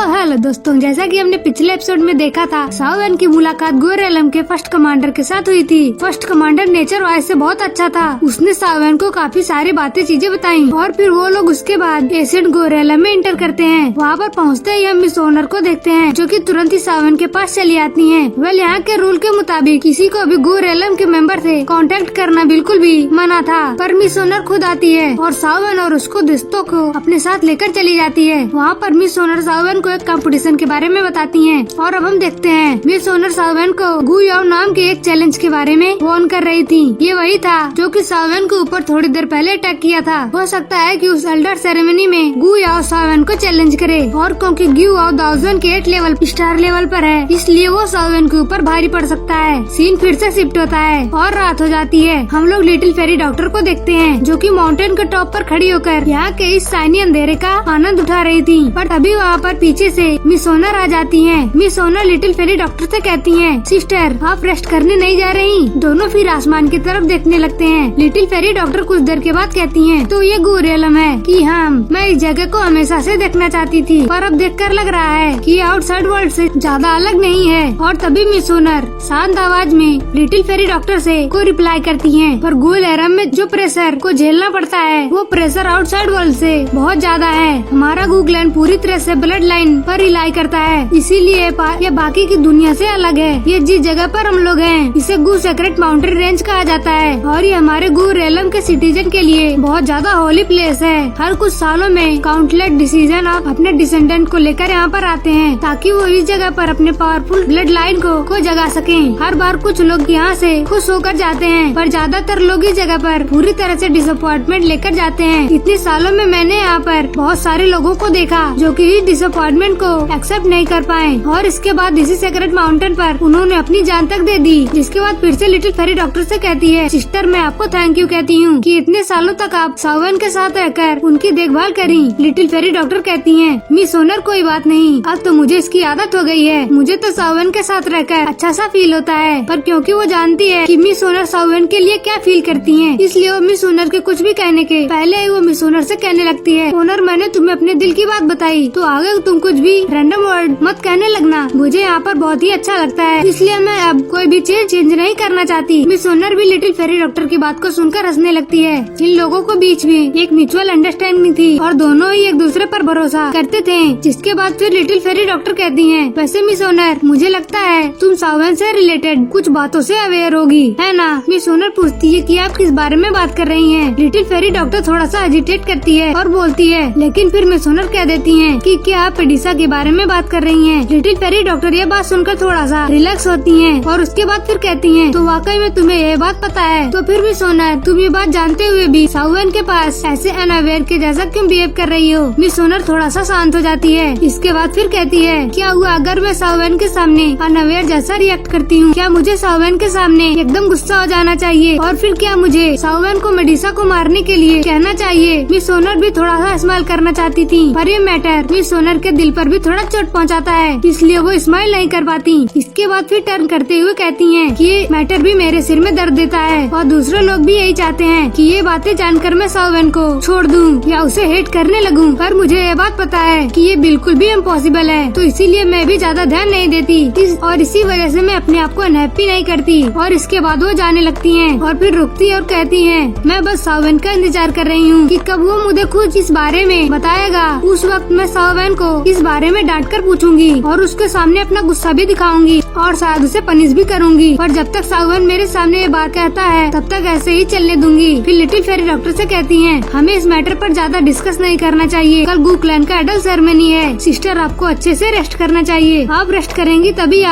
Hello दोस्तों, जैसा कि हमने पिछले एपिसोड में देखा था, सावन की मुलाकात गोरेलम के फर्स्ट कमांडर के साथ हुई थी। फर्स्ट कमांडर नेचर वाइज से बहुत अच्छा था। उसने सावन को काफी सारी चीजें बताई और फिर वो लोग उसके बाद एसिड गोरेलम में एंटर करते हैं। वहाँ पर पहुँचते ही हम मिस ओनर को देखते हैं, जो कि तुरंत ही सावन के पास चली आती है। वेल, यहाँ के रूल के मुताबिक किसी को भी गोरेलम के मेंबर से कांटेक्ट करना बिल्कुल भी मना था, पर मिस ओनर खुद आती है और सावन और उसको दोस्तों को अपने साथ लेकर चली जाती है। वहाँ पर मिस ओनर सावन को एक कंपटीशन के बारे में बताती हैं और अब हम देखते हैं मिस ओनर सावन को गु याओ नाम के एक चैलेंज के बारे में वार्न कर रही थी। ये वही था जो कि सावन के ऊपर थोड़ी देर पहले अटैक किया था। हो सकता है कि उस एल्डर सेरेमनी में गु याओ सावन को चैलेंज करे, और क्योंकि गु याओ दाओजन के 8 लेवल स्टार लेवल पर है, इसलिए वो सावन के ऊपर भारी पड़ सकता है। सीन फिर से शिफ्ट होता है और रात हो जाती है। हम लोग लिटिल फेरी डॉक्टर को देखते हैं, जो कि माउंटेन के टॉप पर खड़ी होकर यहाँ के इस शाइनी अंधेरे का आनंद उठा रही थी। पर तभी वहाँ पर पीछे से मिस ओनर आ जाती हैं। Miss owner little fairy doctor से कहती हैं, सिस्टर आप रेस्ट करने नहीं जा रही? दोनों फिर आसमान की तरफ देखने लगते हैं। लिटिल फेरी डॉक्टर कुछ देर के बाद कहती हैं, तो ये गोरेलम है कि हाँ, मैं इस जगह को हमेशा से देखना चाहती थी, पर अब देखकर लग रहा है कि आउटसाइड वर्ल्ड से ज्यादा अलग नहीं है। और तभी मिस ओनर शांत आवाज में लिटिल फेरी डॉक्टर से को रिप्लाई करती हैं, पर गोरेलम में जो प्रेशर को झेलना पड़ता है, वो प्रेशर आउटसाइड वर्ल्ड से बहुत ज्यादा है। हमारा गूगलैंड पूरी तरह से ब्लड लाइन पर रिलाई करता है, इसीलिए ये बाकी की दुनिया से अलग है। ये जिस जगह पर हम लोग हैं, इसे गु सेक्रेट माउंटेन रेंज कहा जाता है, और ये हमारे गोरेलम के सिटीजन के लिए बहुत ज्यादा होली प्लेस है। हर कुछ सालों में काउंटलेस डिसीजन अपने डिसेंडेंट को लेकर यहाँ पर आते हैं, ताकि वो इस जगह पर अपने पावरफुल ब्लड लाइन को जगा सकें। हर बार कुछ लोग यहाँ से खुश होकर जाते हैं, पर ज्यादातर लोग इस जगह पर पूरी तरह से डिसअपॉइंटमेंट लेकर जाते हैं। इतने सालों में मैंने यहाँ पर बहुत सारे लोगों को देखा जो कि इस डिसअपॉइंटमेंट को एक्सेप्ट नहीं कर पाए, और इसके बाद इसी सेक्रेट माउंटेन पर उन्होंने अपनी जान तक दे दी। जिसके बाद फिर से लिटिल फेरी डॉक्टर से कहती है, सिस्टर मैं आपको थैंक यू कहती हूँ कि इतने सालों तक आप सावन के साथ रहकर उनकी देखभाल करी। लिटिल फेरी डॉक्टर कहती हैं, मिस ओनर कोई बात नहीं, अब तो मुझे इसकी आदत हो गई है। मुझे तो सावन के साथ रहकर अच्छा सा फील होता है, पर क्योंकि वो जानती है कि मिस ओनर सावन के लिए क्या फील करती हैं, इसलिए वो मिस ओनर के कुछ भी कहने के पहले ही वो मिस ओनर से कहने लगती है, ओनर मैंने तुम्हें अपने दिल की बात बताई, तो आगे तुम कुछ भी रैंडम वर्ड मत कहने लगना। मुझे यहाँ पर बहुत ही अच्छा लगता है, इसलिए मैं अब कोई भी चीज चेंज नहीं करना चाहती। मिस ओनर भी लिटिल फेरी डॉक्टर की बात को सुनकर हंसने लगती है। इन लोगों को बीच में एक म्यूचुअल अंडरस्टैंडिंग थी और दोनों ही एक दूसरे पर भरोसा करते थे। जिसके बाद फिर लिटिल फेरी डॉक्टर कहती हैं, वैसे मिस ओनर मुझे लगता है तुम सावन से रिलेटेड कुछ बातों से अवेयर होगी, है ना? मिस ओनर पूछती है कि आप किस बारे में बात कर रही हैं? लिटिल फेरी डॉक्टर थोड़ा सा हेजिटेट करती है और बोलती है, लेकिन फिर मिस ओनर कह देती हैं कि क्या आप पेडिसा के बारे में बात कर रही हैं? लिटिल फेरी डॉक्टर ये बात सुनकर थोड़ा सा रिलैक्स होती हैं और उसके बाद फिर कहती हैं, तो वाकई में तुम्हें ये बात पता है? तो फिर मिस ओनर तुम ये बात जानते हुए भी सावन के पास ऐसे अनअवेयर के जैसा क्यों बिहेव कर रही हो? मिस ओनर थोड़ा सा शांत हो जाती है। इसके बाद फिर कहती है, क्या हुआ अगर मैं सावन के सामने अनअवेयर जैसा रिएक्ट करती हूँ? क्या मुझे सावन के सामने एकदम गुस्सा हो जाना चाहिए और फिर क्या मुझे सावन को मेडिसा को मारने के लिए कहना चाहिए? मिस ओनर भी थोड़ा सा स्माइल करना चाहती थी, पर ये मैटर मिस ओनर के दिल पर भी थोड़ा चोट पहुंचाता है, इसलिए वो स्माइल नहीं कर पाती। इसके बाद फिर टर्न करते हुए कहती हैं कि ये मैटर भी मेरे सिर में दर्द देता है और दूसरे लोग भी यही चाहते हैं कि ये बातें जानकर मैं सावन को छोड़ दूं या उसे हेट करने लगूं, पर मुझे ये बात पता है कि ये बिल्कुल भी इम्पॉसिबल है, तो इसीलिए मैं भी ज्यादा ध्यान नहीं देती और इसी वजह से मैं अपने आप को अनहैप्पी नहीं करती। और इसके बाद वो जाने लगती हैं और फिर रुकती और कहती हैं, मैं बस सावन का इंतजार कर रही हूँ कि कब वो मुझे खुद इस बारे में बताएगा। उस वक्त मैं सावन को इस बारे में डांट कर पूछूंगी और उसके सामने अपना गुस्सा भी दिखाऊंगी और शायद उसे पनिश भी करूंगी, पर जब तक सावन मेरे सामने ये बात कहता है तब तक ऐसे ही चलने दूंगी। फिर लिटिल फेरी डॉक्टर से कहती हैं, हमें इस मैटर पर ज्यादा डिस्कस नहीं करना चाहिए, कल गूक्लैंड का एडल्ट सेरेमनी है। सिस्टर आपको अच्छे से रेस्ट करना चाहिए, आप रेस्ट करेंगी तभी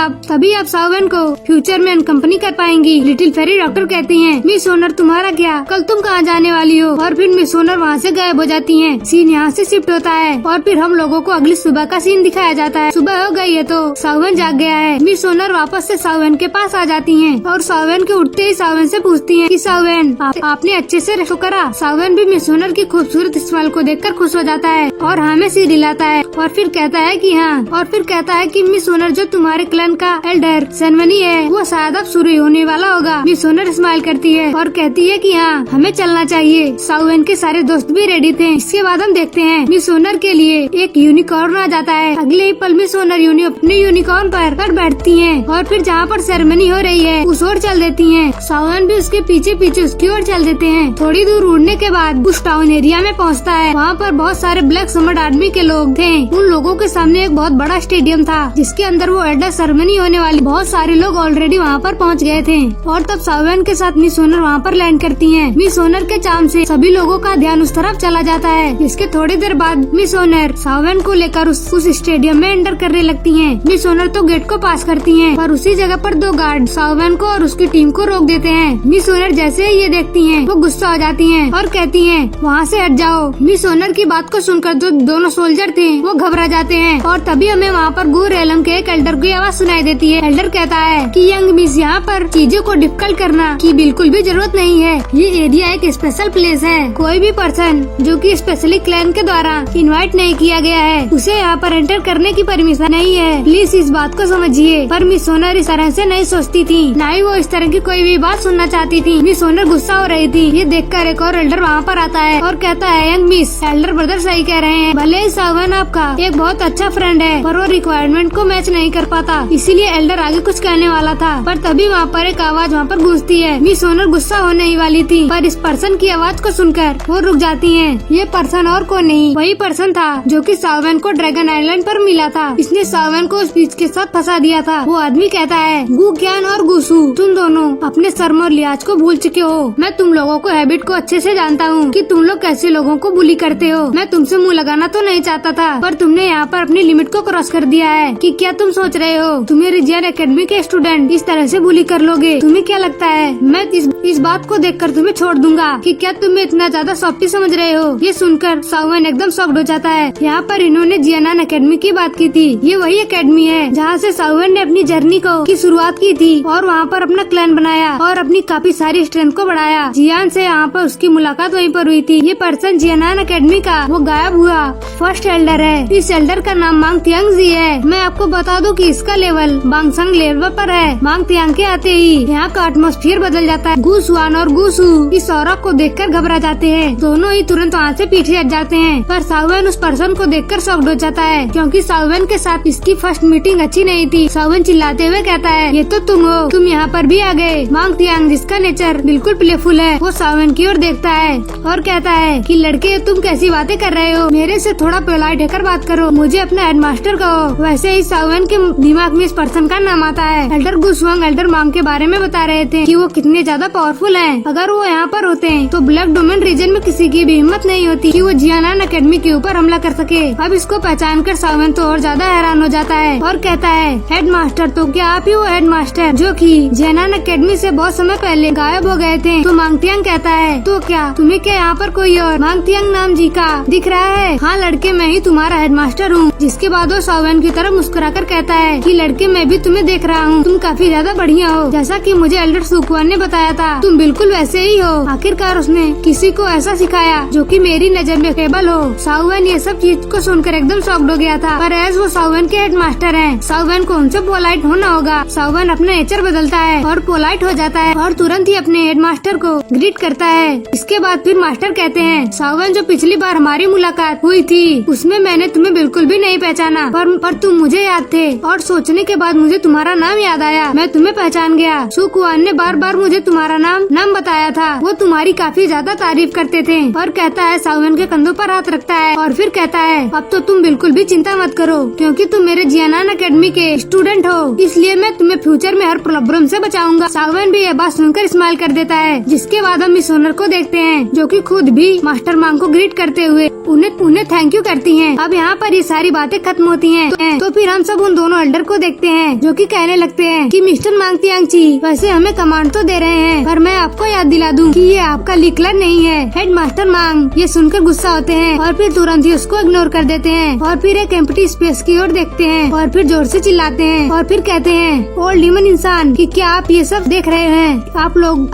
आप सावन को फ्यूचर में अनकंपनी कर पाएंगी। लिटिल फेरी डॉक्टर कहती हैं, मिस ओनर तुम्हारा क्या, कल तुम कहाँ जाने वाली हो? और फिर मिस ओनर वहाँ से गायब हो जाती हैं। सीन यहाँ से शिफ्ट होता है और फिर हम लोगों को अगली सुबह का सीन दिखाया जाता है। सुबह हो गई है तो सावन जाग गया है। मिस ओनर वापस से सावन के पास आ जाती हैं और सावन के उठते ही सावन से पूछती हैं कि सावन आपने अच्छे से रेस्ट करा? सावन भी मिस ओनर की खूबसूरत स्माइल को देखकर खुश हो जाता है और हमें सिर हिलाता है और फिर कहता है कि हाँ, और फिर कहता है कि मिस ओनर जो तुम्हारे क्लैन का एल्डर सेरेमनी है वो शायद अब शुरू होने वाला होगा। मिस ओनर स्माइल करती है और कहती है कि हाँ, हमें चलना चाहिए। सावन के सारे दोस्त भी रेडी थे। इसके बाद हम देखते हैं मिस ओनर के लिए एक यूनिकॉर्न आ जाता जाता है। अगले ही पल मिस सोनर अपने यूनिकॉर्न पर बैठती हैं और फिर जहाँ पर सेरेमनी हो रही है उस ओर चल देती हैं। सावन भी उसके पीछे पीछे उसकी ओर चल देते हैं। थोड़ी दूर उड़ने के बाद उस टाउन एरिया में पहुँचता है। वहाँ पर बहुत सारे ब्लैक समर्ड आर्मी के लोग थे। उन लोगों के सामने एक बहुत बड़ा स्टेडियम था जिसके अंदर वो एल्डर सेरेमनी होने वाली। बहुत सारे लोग ऑलरेडी वहाँ पर पहुँच गए थे और तब सावन के साथ मिस सोनर वहाँ पर लैंड करती है। मिस सोनर के चाम से सभी लोगों का ध्यान उस तरफ चला जाता है। इसके थोड़ी देर बाद मिस सोनर सावन को लेकर उस स्टेडियम में एंटर करने लगती हैं। मिस सोनर तो गेट को पास करती हैं, पर उसी जगह पर दो गार्ड सावन को और उसकी टीम को रोक देते हैं। मिस सोनर जैसे ही ये देखती हैं, वो गुस्सा हो जाती हैं और कहती हैं वहाँ से हट जाओ। मिस सोनर की बात को सुनकर जो दोनों सोल्जर थे वो घबरा जाते हैं और तभी हमें वहाँ पर गूर एलम के एक एल्डर की आवाज सुनाई देती है। एल्डर कहता है कि यंग मिस, यहाँ पर चीजों को डिफिकल्ट करना की बिल्कुल भी जरूरत नहीं है। ये एरिया एक स्पेशल प्लेस है। कोई भी पर्सन जो कि स्पेशली क्लैन के द्वारा इनवाइट नहीं किया गया है उसे यहाँ पर एंटर करने की परमिशन नहीं है। प्लीज इस बात को समझिए। पर मिस सोनर इस तरह से नहीं सोचती थी, न ही वो इस तरह की कोई भी बात सुनना चाहती थी। मिस सोनर गुस्सा हो रही थी। ये देखकर एक और एल्डर वहाँ पर आता है और कहता है यंग मिस, एल्डर ब्रदर सही कह रहे हैं। भले ही सावन आपका एक बहुत अच्छा फ्रेंड है पर वो रिक्वायरमेंट को मैच नहीं कर पाता, इसीलिए एल्डर आगे कुछ कहने वाला था। पर तभी वहाँ पर एक आवाज वहाँ पर गूंजती है। मिस सोनर गुस्सा होने ही वाली थी पर इस पर्सन की आवाज को सुनकर वो रुक जाती हैं। ये पर्सन और को नहीं, वही पर्सन था जो कि सावन को ड्रैगन आइलैंड पर मिला था। इसने सावन को उस बीच के साथ फंसा दिया था। वो आदमी कहता है गु ज्ञान और गुसु, तुम दोनों अपने शर्म और लिहाज को भूल चुके हो। मैं तुम लोगों को हैबिट को अच्छे से जानता हूँ कि तुम लोग कैसे लोगों को बुली करते हो। मैं तुमसे मुंह लगाना तो नहीं चाहता था पर तुमने यहाँ पर अपनी लिमिट को क्रॉस कर दिया है। कि क्या तुम सोच रहे हो तुम्हें रिजियन एकेडमी के स्टूडेंट इस तरह से बुली कर लोगे? तुम्हें क्या लगता है मैं इस बात को देखकर तुम्हें छोड़ दूंगा? कि क्या तुम्हें इतना ज्यादा सॉफ्टी समझ रहे हो? ये सुनकर सावन एकदम शॉक्ड हो जाता है। यहाँ पर इन्होंने जियानान एकेडमी की बात की थी। ये वही एकेडमी है जहाँ से सावन ने अपनी जर्नी की शुरुआत की थी और वहाँ पर अपना क्लैन बनाया और अपनी काफी सारी स्ट्रेंथ को बढ़ाया। जियान से यहाँ पर उसकी मुलाकात वहीं पर हुई थी। ये पर्सन जियानान एकेडमी का वो गायब हुआ फर्स्ट एल्डर है। इस एल्डर का नाम मांग तियांग जी है। मैं आपको बता दूं कि इसका लेवल बांगसंग लेवल पर है। मांग तियांग के आते ही यहाँ का एटमॉस्फेयर बदल जाता है। गुसुआन और गुसु इस औरत को देखकर घबरा जाते हैं। दोनों ही तुरंत वहाँ से पीछे हट जाते हैं। पर सावन उस पर्सन को देखकर शॉक्ड हो जाता है क्योंकि सावन के साथ इसकी फर्स्ट मीटिंग अच्छी नहीं थी। सावन चिल्लाते हुए कहता है ये तो तुम हो, तुम यहाँ पर भी आ गए। मांग तियांग जिसका नेचर बिल्कुल प्लेफुल है वो सावन की ओर देखता है और कहता है कि लड़के तुम कैसी बातें कर रहे हो, मेरे से थोड़ा पोलाइट होकर बात करो, मुझे अपना हेडमास्टर कहो। वैसे ही सावन के दिमाग में इस पर्सन का नाम आता है। एल्डर गुसवांग एल्डर मांग के बारे में बता रहे थे कि वो कितने ज्यादा पावरफुल हैं। अगर वो यहाँ पर होते हैं तो ब्लैक डोमेन रीजन में किसी की भी हिम्मत नहीं होती कि वो जियानान एकेडमी के ऊपर हमला कर सके। अब इसको पहचान कर सावन तो और ज्यादा हैरान हो जाता है और कहता है हेडमास्टर, तो क्या आप ही वो हेडमास्टर जो कि जियानान एकेडमी से बहुत समय पहले गायब हो गए थे? तो मांग तियांग कहता है तो क्या तुम्हें क्या यहाँ पर कोई और मांग तियांग नाम जी का दिख रहा है? हाँ लड़के, मैं ही तुम्हारा हेडमास्टर हूँ। जिसके बाद वो सावन की तरफ मुस्कुराकर कहता है कि लड़के मैं भी तुम्हें देख रहा हूँ, तुम काफी ज्यादा बढ़िया हो। जैसा कि मुझे एल्डर सुकुआन ने बताया था तुम बिल्कुल वैसे ही हो। आखिरकार उसने किसी को ऐसा सिखाया जो कि मेरी नजर में केबल हो। सावन ये सब चीज को सुनकर एकदम शॉक्ड हो गया था। पर एज वो सावन के हेडमास्टर हैं, सावन को उनसे पोलाइट होना होगा। सावन अपना नेचर बदलता है और पोलाइट हो जाता है और तुरंत ही अपने हेडमास्टर को ग्रीट करता है। इसके बाद फिर मास्टर कहते हैं सावन, जो पिछली बार हमारी मुलाकात हुई थी उसमें मैंने तुम्हें बिल्कुल भी नहीं पहचाना, पर तुम मुझे याद थे और सोचने के बाद मुझे तुम्हारा नाम याद आया। मैं तुम्हें पहचान गया। सुकुआन ने बार बार मुझे तुम्हारा नाम बताया था। वो तुम्हारी काफी ज्यादा तारीफ करते थे। और कहता है सावन के कंधों पर हाथ रखता है और फिर कहता है अब तो तुम बिल्कुल भी चिंता मत करो क्योंकि तुम मेरे जियानान एकेडमी के स्टूडेंट हो, इसलिए मैं तुम्हें फ्यूचर में हर प्रॉब्लम से बचाऊंगा। सावन भी यह बात सुनकर स्माइल कर देता है। जिसके बाद हम मिस सोनर को देखते हैं जो कि खुद भी मास्टर मांग को ग्रीट करते हुए उन्हें थैंक यू करती हैं। अब यहाँ पर ये सारी बातें खत्म होती हैं। तो फिर हम सब उन दोनों एल्डर को देखते हैं जो कि कहने लगते हैं कि मिस्टर मांग तियांग जी वैसे हमें कमांड तो दे रहे हैं पर मैं आपको याद दिला दूं कि ये आपका लीकलर नहीं है। हेडमास्टर मांग ये सुनकर गुस्सा होते हैं और फिर तुरंत ही उसको इग्नोर कर देते हैं और फिर एक एम्प्टी स्पेस की ओर देखते हैं और फिर जोर से चिल्लाते हैं और फिर कहते हैं ओल्ड ह्यूमन इंसान कि क्या आप ये सब देख रहे हैं?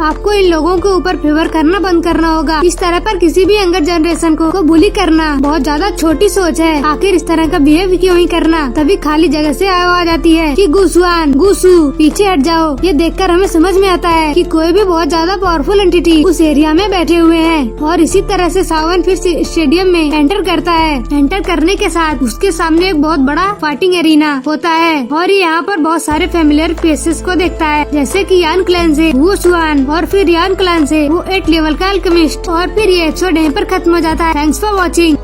आपको इन लोगों के ऊपर फेवर करना बंद करना होगा। इस तरह पर किसी भी यंगर जनरेशन को बुली करना बहुत ज्यादा छोटी सोच है। आखिर इस तरह का बिहेव क्यों ही करना। तभी खाली जगह से आवाज आती है कि गुसुआन गुसु पीछे हट जाओ। ये देखकर हमें समझ में आता है कि कोई भी बहुत ज्यादा पावरफुल एंटिटी उस एरिया में बैठे हुए हैं। और इसी तरह से सावन फिर स्टेडियम में एंटर करता है। एंटर करने के साथ उसके सामने एक बहुत बड़ा फाइटिंग एरिना होता है और ये यहाँ पर बहुत सारे फेमिलियर फेसेस को देखता है, जैसे कि यान क्लैन से वो सुआन और फिर यान क्लैन से वो 8 लेवल का अल्केमिस्ट। और फिर ये एपिसोड यहीं पर खत्म हो जाता है। Thanks for watching.